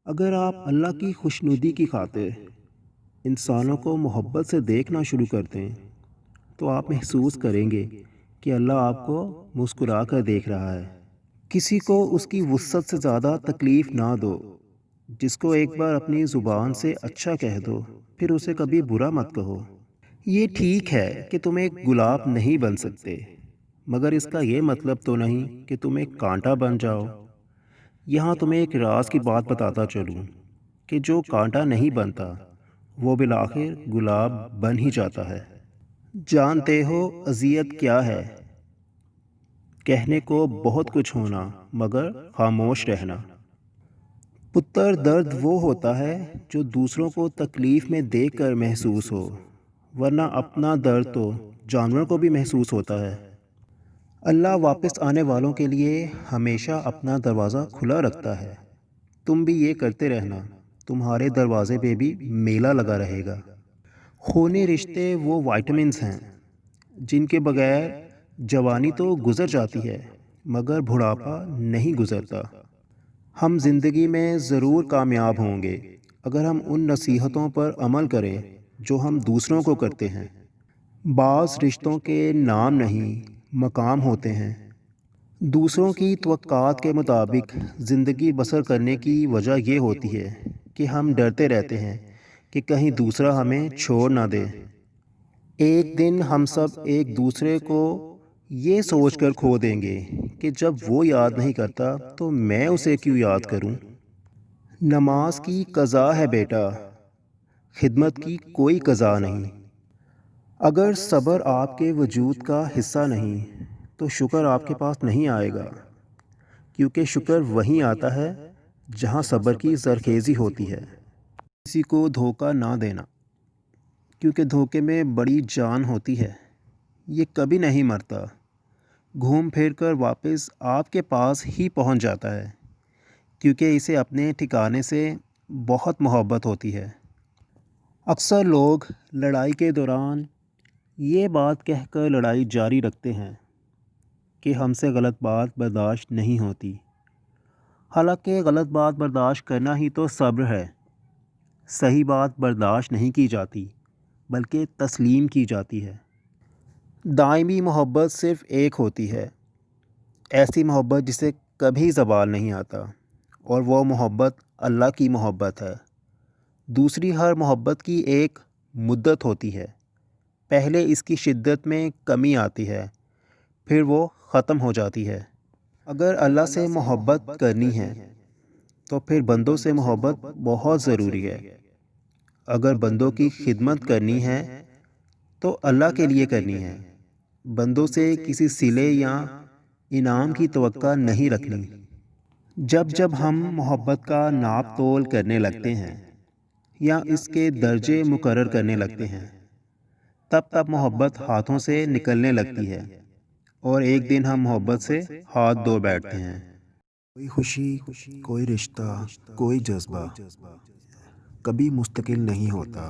اگر آپ اللہ کی خوشنودی کی خاطر انسانوں کو محبت سے دیکھنا شروع کر دیں تو آپ محسوس کریں گے کہ اللہ آپ کو مسکرا کر دیکھ رہا ہے۔ کسی کو اس کی وسعت سے زیادہ تکلیف نہ دو۔ جس کو ایک بار اپنی زبان سے اچھا کہہ دو پھر اسے کبھی برا مت کہو۔ یہ ٹھیک ہے کہ تم ایک گلاب نہیں بن سکتے، مگر اس کا یہ مطلب تو نہیں کہ تم ایک کانٹا بن جاؤ۔ یہاں تمہیں ایک راز کی بات بتاتا چلوں کہ جو کانٹا نہیں بنتا وہ بالآخر گلاب بن ہی جاتا ہے۔ جانتے ہو اذیت کیا ہے؟ کہنے کو بہت کچھ ہونا مگر خاموش رہنا۔ پتر درد وہ ہوتا ہے جو دوسروں کو تکلیف میں دیکھ کر محسوس ہو، ورنہ اپنا درد تو جانوروں کو بھی محسوس ہوتا ہے۔ اللہ واپس آنے والوں کے لیے ہمیشہ اپنا دروازہ کھلا رکھتا ہے۔ تم بھی یہ کرتے رہنا، تمہارے دروازے پہ بھی میلہ لگا رہے گا۔ خونی رشتے وہ وائٹمنز ہیں جن کے بغیر جوانی تو گزر جاتی ہے مگر بڑھاپا نہیں گزرتا۔ ہم زندگی میں ضرور کامیاب ہوں گے اگر ہم ان نصیحتوں پر عمل کریں جو ہم دوسروں کو کرتے ہیں۔ بعض رشتوں کے نام نہیں مقام ہوتے ہیں۔ دوسروں کی توقعات کے مطابق زندگی بسر کرنے کی وجہ یہ ہوتی ہے کہ ہم ڈرتے رہتے ہیں کہ کہیں دوسرا ہمیں چھوڑ نہ دے۔ ایک دن ہم سب ایک دوسرے کو یہ سوچ کر کھو دیں گے کہ جب وہ یاد نہیں کرتا تو میں اسے کیوں یاد کروں۔ نماز کی قضا ہے بیٹا، خدمت کی کوئی قضا نہیں۔ اگر صبر آپ کے وجود کا حصہ نہیں تو شکر آپ کے پاس نہیں آئے گا، کیونکہ شکر وہیں آتا ہے جہاں صبر کی زرخیزی ہوتی ہے۔ کسی کو دھوکہ نہ دینا، کیونکہ دھوکے میں بڑی جان ہوتی ہے۔ یہ کبھی نہیں مرتا، گھوم پھر کر واپس آپ کے پاس ہی پہنچ جاتا ہے، کیونکہ اسے اپنے ٹھکانے سے بہت محبت ہوتی ہے۔ اکثر لوگ لڑائی کے دوران یہ بات کہہ کر لڑائی جاری رکھتے ہیں کہ ہم سے غلط بات برداشت نہیں ہوتی، حالانکہ غلط بات برداشت کرنا ہی تو صبر ہے۔ صحیح بات برداشت نہیں کی جاتی بلکہ تسلیم کی جاتی ہے۔ دائمی محبت صرف ایک ہوتی ہے، ایسی محبت جسے کبھی زوال نہیں آتا، اور وہ محبت اللہ کی محبت ہے۔ دوسری ہر محبت کی ایک مدت ہوتی ہے، پہلے اس کی شدت میں کمی آتی ہے، پھر وہ ختم ہو جاتی ہے۔ اگر اللہ سے محبت کرنی ہے تو پھر بندوں سے محبت بہت ضروری ہے۔ اگر بندوں کی خدمت کرنی ہے تو اللہ کے لیے کرنی ہے، بندوں سے کسی صلے یا انعام کی توقع نہیں رکھنی۔ جب جب ہم محبت کا ناپ تول کرنے لگتے ہیں یا اس کے درجے مقرر کرنے لگتے ہیں، تب تب محبت ہاتھوں سے نکلنے لگتی ہے اور ایک دن ہم محبت سے ہاتھ دھو بیٹھتے ہیں۔ کوئی خوشی، کوئی رشتہ، کوئی جذبہ کبھی مستقل نہیں ہوتا،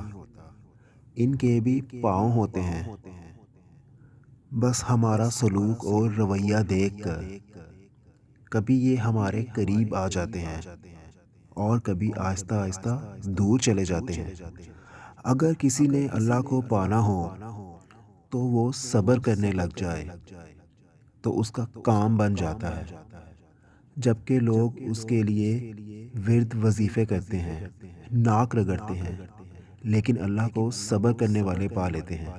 ان کے بھی پاؤں ہوتے ہیں۔ بس ہمارا سلوک اور رویہ دیکھ کر کبھی یہ ہمارے قریب آ جاتے ہیں اور کبھی آہستہ آہستہ دور چلے جاتے ہیں۔ اگر کسی نے اللہ کو پانا ہو تو وہ صبر کرنے لگ جائے تو اس کا کام بن جاتا ہے، جبکہ لوگ اس کے لیے ورد وظیفے کرتے ہیں، ناک رگڑتے ہیں، لیکن اللہ کو صبر کرنے والے پا لیتے ہیں۔